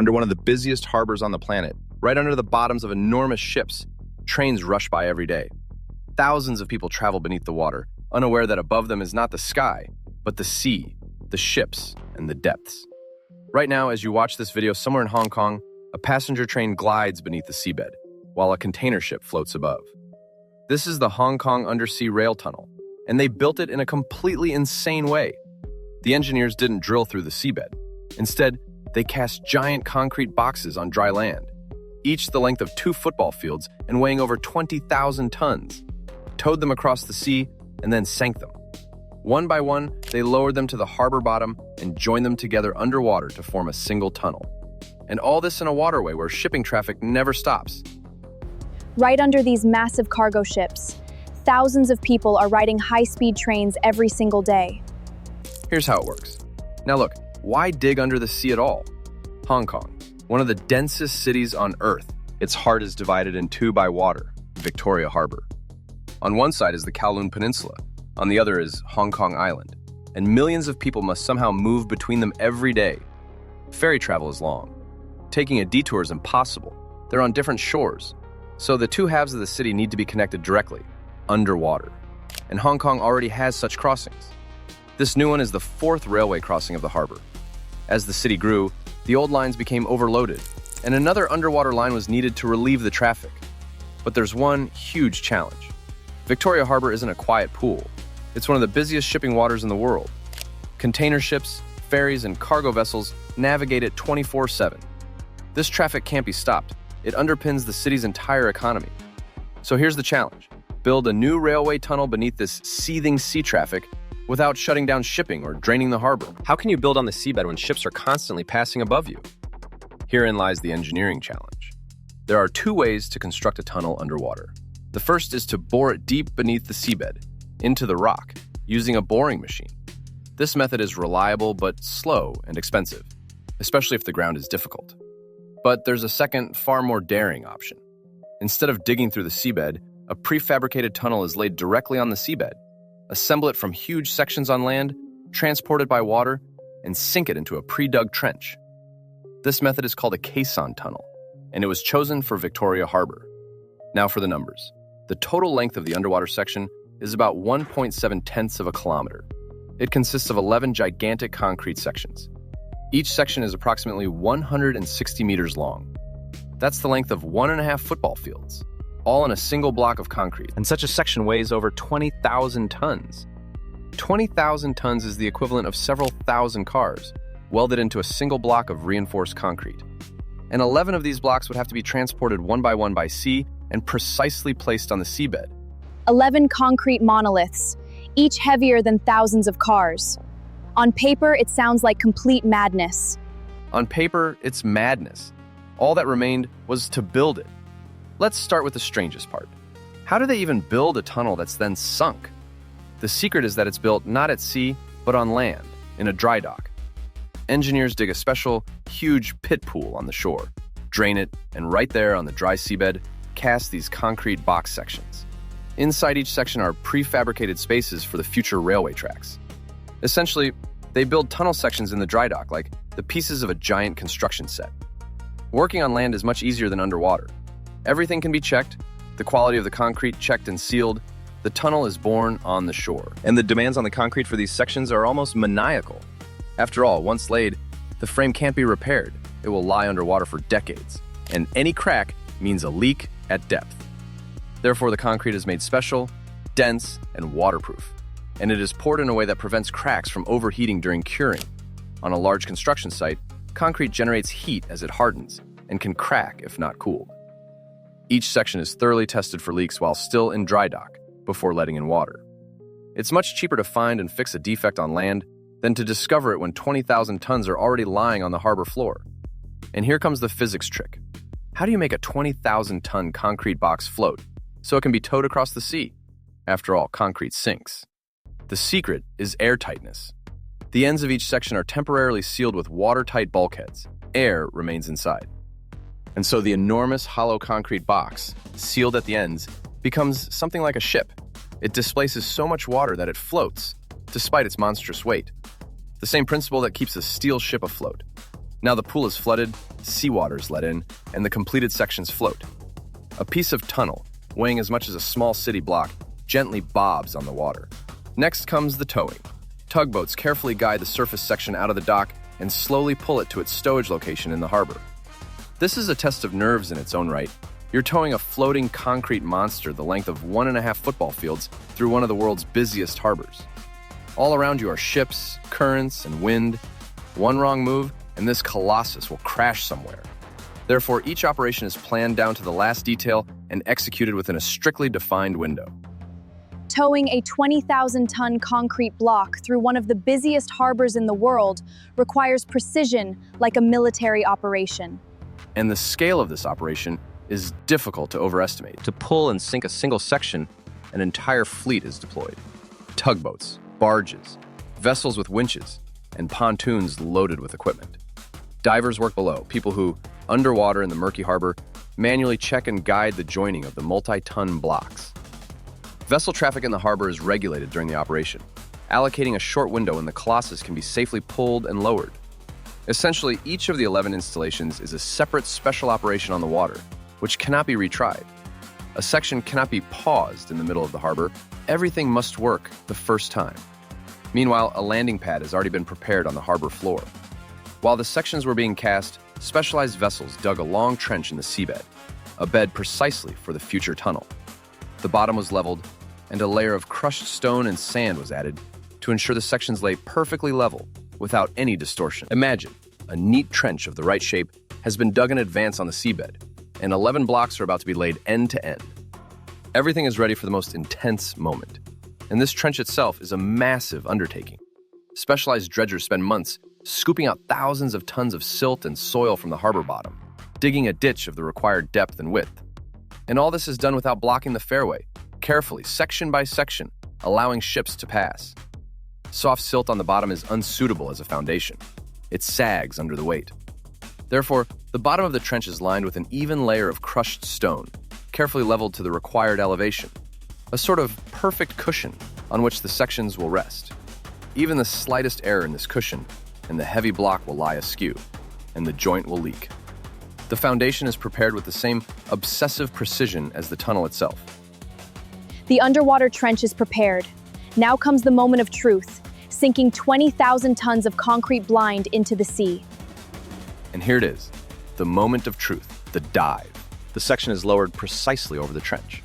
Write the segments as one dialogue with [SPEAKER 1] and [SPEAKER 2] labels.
[SPEAKER 1] Under one of the busiest harbors on the planet, right under the bottoms of enormous ships, trains rush by every day. Thousands of people travel beneath the water, unaware that above them is not the sky, but the sea, the ships, and the depths. Right now, as you watch this video, somewhere in Hong Kong, a passenger train glides beneath the seabed, while a container ship floats above. This is the Hong Kong Undersea Rail Tunnel, and they built it in a completely insane way. The engineers didn't drill through the seabed. Instead, they cast giant concrete boxes on dry land, each the length of 2 football fields and weighing over 20,000 tons, towed them across the sea, and then sank them. One by one, they lowered them to the harbor bottom and joined them together underwater to form a single tunnel. And all this in a waterway where shipping traffic never stops.
[SPEAKER 2] Right under these massive cargo ships, thousands of people are riding high-speed trains every single day.
[SPEAKER 1] Here's how it works. Now look, why dig under the sea at all? Hong Kong, one of the densest cities on Earth. Its heart is divided in two by water, Victoria Harbor. On one side is the Kowloon Peninsula, on the other is Hong Kong Island, and millions of people must somehow move between them every day. Ferry travel is long. Taking a detour is impossible. They're on different shores, so the two halves of the city need to be connected directly, underwater. And Hong Kong already has such crossings. This new one is the 4th railway crossing of the harbor. As the city grew, the old lines became overloaded, and another underwater line was needed to relieve the traffic. But there's one huge challenge. Victoria Harbor isn't a quiet pool. It's one of the busiest shipping waters in the world. Container ships, ferries, and cargo vessels navigate it 24/7. This traffic can't be stopped. It underpins the city's entire economy. So here's the challenge. Build a new railway tunnel beneath this seething sea traffic without shutting down shipping or draining the harbor. How can you build on the seabed when ships are constantly passing above you? Herein lies the engineering challenge. There are 2 ways to construct a tunnel underwater. The first is to bore it deep beneath the seabed, into the rock, using a boring machine. This method is reliable but slow and expensive, especially if the ground is difficult. But there's a second, far more daring option. Instead of digging through the seabed, a prefabricated tunnel is laid directly on the seabed. Assemble it from huge sections on land, transport it by water, and sink it into a pre-dug trench. This method is called a caisson tunnel, and it was chosen for Victoria Harbor. Now for the numbers. The total length of the underwater section is about 1.7 of a kilometer. It consists of 11 gigantic concrete sections. Each section is approximately 160 meters long. That's the length of 1.5 football fields, all in a single block of concrete. And such a section weighs over 20,000 tons. 20,000 tons is the equivalent of several thousand cars, welded into a single block of reinforced concrete. And 11 of these blocks would have to be transported one by sea and precisely placed on the seabed.
[SPEAKER 2] 11 concrete monoliths, each heavier than thousands of cars. On paper, it sounds like complete madness.
[SPEAKER 1] On paper, it's madness. All that remained was to build it. Let's start with the strangest part. How do they even build a tunnel that's then sunk? The secret is that it's built not at sea, but on land, in a dry dock. Engineers dig a special, huge pit pool on the shore, drain it, and right there on the dry seabed, cast these concrete box sections. Inside each section are prefabricated spaces for the future railway tracks. Essentially, they build tunnel sections in the dry dock like the pieces of a giant construction set. Working on land is much easier than underwater. Everything can be checked, the quality of the concrete checked and sealed. The tunnel is born on the shore. And the demands on the concrete for these sections are almost maniacal. After all, once laid, the frame can't be repaired. It will lie underwater for decades. And any crack means a leak at depth. Therefore, the concrete is made special, dense, and waterproof. And it is poured in a way that prevents cracks from overheating during curing. On a large construction site, concrete generates heat as it hardens and can crack if not cooled. Each section is thoroughly tested for leaks while still in dry dock before letting in water. It's much cheaper to find and fix a defect on land than to discover it when 20,000 tons are already lying on the harbor floor. And here comes the physics trick. How do you make a 20,000-ton concrete box float so it can be towed across the sea? After all, concrete sinks. The secret is airtightness. The ends of each section are temporarily sealed with watertight bulkheads. Air remains inside. And so the enormous hollow concrete box, sealed at the ends, becomes something like a ship. It displaces so much water that it floats, despite its monstrous weight. The same principle that keeps a steel ship afloat. Now the pool is flooded, seawater is let in, and the completed sections float. A piece of tunnel, weighing as much as a small city block, gently bobs on the water. Next comes the towing. Tugboats carefully guide the surface section out of the dock and slowly pull it to its stowage location in the harbor. This is a test of nerves in its own right. You're towing a floating concrete monster the length of 1.5 football fields through one of the world's busiest harbors. All around you are ships, currents, and wind. One wrong move, and this colossus will crash somewhere. Therefore, each operation is planned down to the last detail and executed within a strictly defined window.
[SPEAKER 2] Towing a 20,000-ton concrete block through one of the busiest harbors in the world requires precision like a military operation.
[SPEAKER 1] And the scale of this operation is difficult to overestimate. To pull and sink a single section, an entire fleet is deployed. Tugboats, barges, vessels with winches, and pontoons loaded with equipment. Divers work below, people who, underwater in the murky harbor, manually check and guide the joining of the multi-ton blocks. Vessel traffic in the harbor is regulated during the operation, allocating a short window when the colossus can be safely pulled and lowered. Essentially, each of the 11 installations is a separate special operation on the water, which cannot be retried. A section cannot be paused in the middle of the harbor. Everything must work the first time. Meanwhile, a landing pad has already been prepared on the harbor floor. While the sections were being cast, specialized vessels dug a long trench in the seabed, a bed precisely for the future tunnel. The bottom was leveled, and a layer of crushed stone and sand was added to ensure the sections lay perfectly level without any distortion. Imagine, a neat trench of the right shape has been dug in advance on the seabed, and 11 blocks are about to be laid end to end. Everything is ready for the most intense moment, and this trench itself is a massive undertaking. Specialized dredgers spend months scooping out thousands of tons of silt and soil from the harbor bottom, digging a ditch of the required depth and width. And all this is done without blocking the fairway, carefully, section by section, allowing ships to pass. Soft silt on the bottom is unsuitable as a foundation. It sags under the weight. Therefore, the bottom of the trench is lined with an even layer of crushed stone, carefully leveled to the required elevation, a sort of perfect cushion on which the sections will rest. Even the slightest error in this cushion, and the heavy block will lie askew, and the joint will leak. The foundation is prepared with the same obsessive precision as the tunnel itself.
[SPEAKER 2] The underwater trench is prepared. Now comes the moment of truth, sinking 20,000 tons of concrete blind into the sea.
[SPEAKER 1] And here it is, the moment of truth, the dive. The section is lowered precisely over the trench.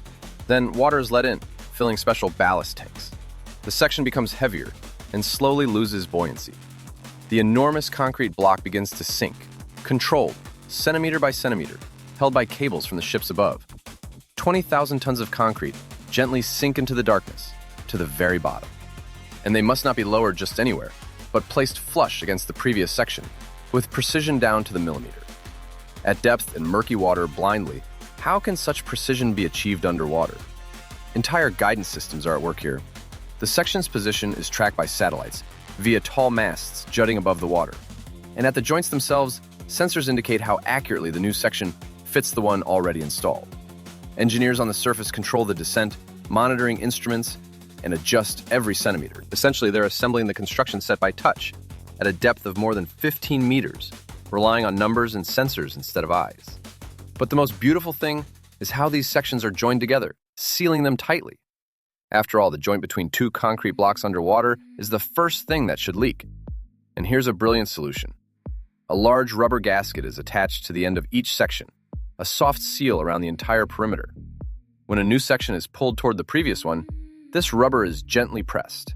[SPEAKER 1] Then water is let in, filling special ballast tanks. The section becomes heavier and slowly loses buoyancy. The enormous concrete block begins to sink, controlled, centimeter by centimeter, held by cables from the ships above. 20,000 tons of concrete gently sink into the darkness, to the very bottom. And they must not be lowered just anywhere, but placed flush against the previous section, with precision down to the millimeter. At depth in murky water blindly, how can such precision be achieved underwater? Entire guidance systems are at work here. The section's position is tracked by satellites via tall masts jutting above the water. And at the joints themselves, sensors indicate how accurately the new section fits the one already installed. Engineers on the surface control the descent, monitoring instruments, and adjust every centimeter. Essentially, they're assembling the construction set by touch at a depth of more than 15 meters, relying on numbers and sensors instead of eyes. But the most beautiful thing is how these sections are joined together, sealing them tightly. After all, the joint between two concrete blocks underwater is the first thing that should leak. And here's a brilliant solution. A large rubber gasket is attached to the end of each section, a soft seal around the entire perimeter. When a new section is pulled toward the previous one, this rubber is gently pressed.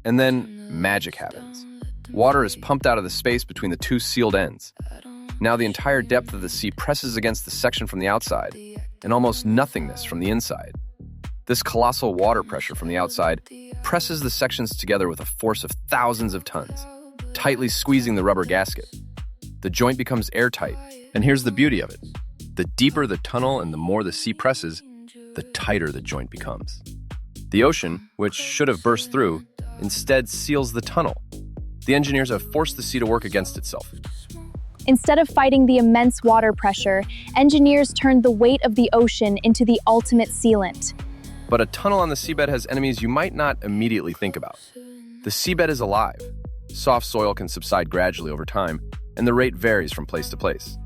[SPEAKER 1] And then magic happens. Water is pumped out of the space between the two sealed ends. Now the entire depth of the sea presses against the section from the outside, and almost nothingness from the inside. This colossal water pressure from the outside presses the sections together with a force of thousands of tons, tightly squeezing the rubber gasket. The joint becomes airtight, and here's the beauty of it. The deeper the tunnel and the more the sea presses, the tighter the joint becomes. The ocean, which should have burst through, instead seals the tunnel. The engineers have forced the sea to work against itself.
[SPEAKER 2] Instead of fighting the immense water pressure, engineers turned the weight of the ocean into the ultimate sealant.
[SPEAKER 1] But a tunnel on the seabed has enemies you might not immediately think about. The seabed is alive. Soft soil can subside gradually over time, and the rate varies from place to place.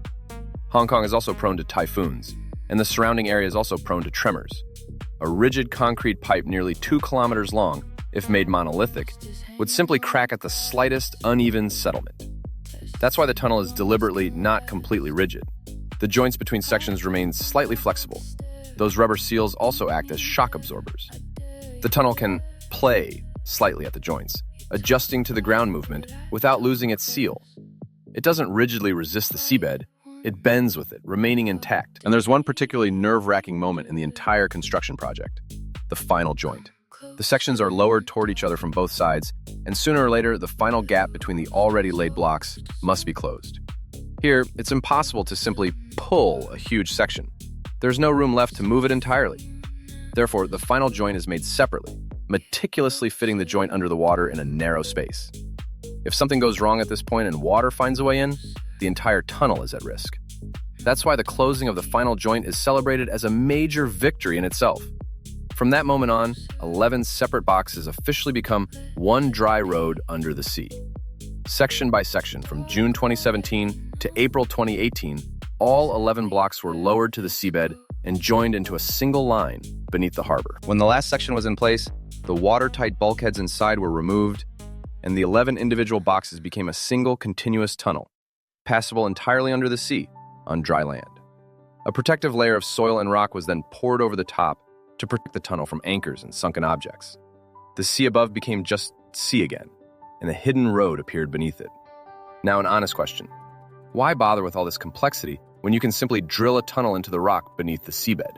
[SPEAKER 1] Hong Kong is also prone to typhoons, and the surrounding area is also prone to tremors. A rigid concrete pipe nearly 2 kilometers long, if made monolithic, would simply crack at the slightest uneven settlement. That's why the tunnel is deliberately not completely rigid. The joints between sections remain slightly flexible. Those rubber seals also act as shock absorbers. The tunnel can play slightly at the joints, adjusting to the ground movement without losing its seal. It doesn't rigidly resist the seabed, it bends with it, remaining intact. And there's one particularly nerve-wracking moment in the entire construction project: the final joint. The sections are lowered toward each other from both sides, and sooner or later, the final gap between the already laid blocks must be closed. Here, it's impossible to simply pull a huge section. There's no room left to move it entirely. Therefore, the final joint is made separately, meticulously fitting the joint under the water in a narrow space. If something goes wrong at this point and water finds a way in, the entire tunnel is at risk. That's why the closing of the final joint is celebrated as a major victory in itself. From that moment on, 11 separate boxes officially become one dry road under the sea. Section by section, from June 2017 to April 2018, all 11 blocks were lowered to the seabed and joined into a single line beneath the harbor. When the last section was in place, the watertight bulkheads inside were removed, and the 11 individual boxes became a single continuous tunnel, passable entirely under the sea, on dry land. A protective layer of soil and rock was then poured over the top to protect the tunnel from anchors and sunken objects. The sea above became just sea again, and a hidden road appeared beneath it. Now, an honest question: why bother with all this complexity when you can simply drill a tunnel into the rock beneath the seabed?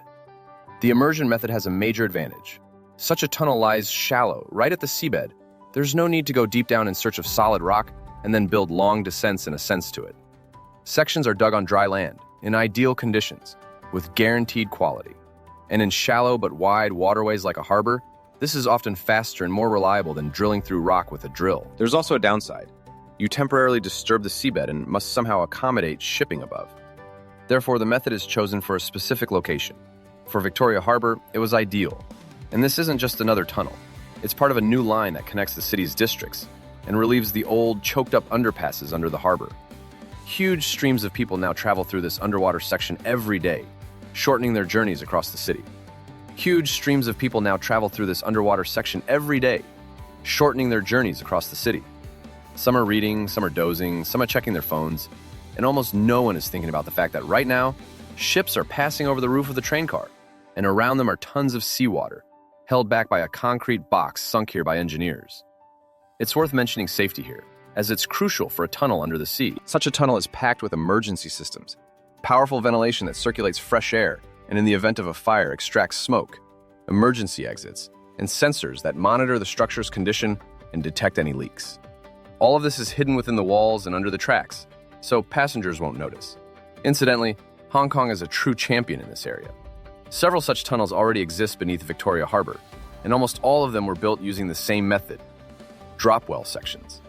[SPEAKER 1] The immersion method has a major advantage. Such a tunnel lies shallow, right at the seabed. There's no need to go deep down in search of solid rock and then build long descents and ascents to it. Sections are dug on dry land, in ideal conditions, with guaranteed quality. And in shallow but wide waterways like a harbor, this is often faster and more reliable than drilling through rock with a drill. There's also a downside. You temporarily disturb the seabed and must somehow accommodate shipping above. Therefore, the method is chosen for a specific location. For Victoria Harbor, it was ideal. And this isn't just another tunnel. It's part of a new line that connects the city's districts and relieves the old, choked-up underpasses under the harbor. Huge streams of people now travel through this underwater section every day, shortening their journeys across the city. Huge streams of people now travel through this underwater section every day, shortening their journeys across the city. Some are reading, some are dozing, some are checking their phones, and almost no one is thinking about the fact that right now, ships are passing over the roof of the train car, and around them are tons of seawater, held back by a concrete box sunk here by engineers. It's worth mentioning safety here, as it's crucial for a tunnel under the sea. Such a tunnel is packed with emergency systems, powerful ventilation that circulates fresh air and in the event of a fire extracts smoke, emergency exits, and sensors that monitor the structure's condition and detect any leaks. All of this is hidden within the walls and under the tracks, so passengers won't notice. Incidentally, Hong Kong is a true champion in this area. Several such tunnels already exist beneath Victoria Harbor, and almost all of them were built using the same method: drop well sections.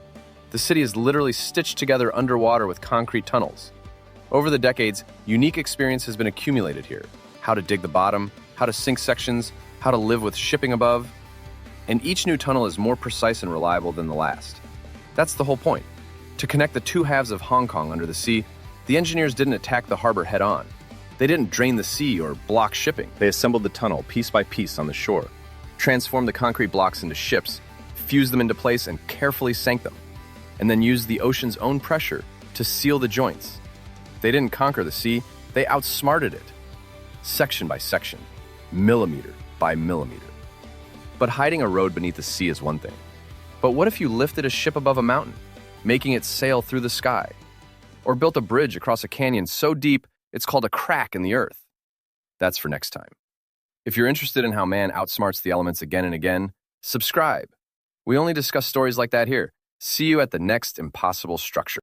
[SPEAKER 1] The city is literally stitched together underwater with concrete tunnels. Over the decades, unique experience has been accumulated here: how to dig the bottom, how to sink sections, how to live with shipping above. And each new tunnel is more precise and reliable than the last. That's the whole point. To connect the two halves of Hong Kong under the sea, the engineers didn't attack the harbor head-on. They didn't drain the sea or block shipping. They assembled the tunnel piece by piece on the shore, transformed the concrete blocks into ships, fused them into place, and carefully sank them, and then used the ocean's own pressure to seal the joints. They didn't conquer the sea, they outsmarted it, section by section, millimeter by millimeter. But hiding a road beneath the sea is one thing. But what if you lifted a ship above a mountain, making it sail through the sky? Or built a bridge across a canyon so deep it's called a crack in the earth? That's for next time. If you're interested in how man outsmarts the elements again and again, subscribe. We only discuss stories like that here. See you at the next impossible structure.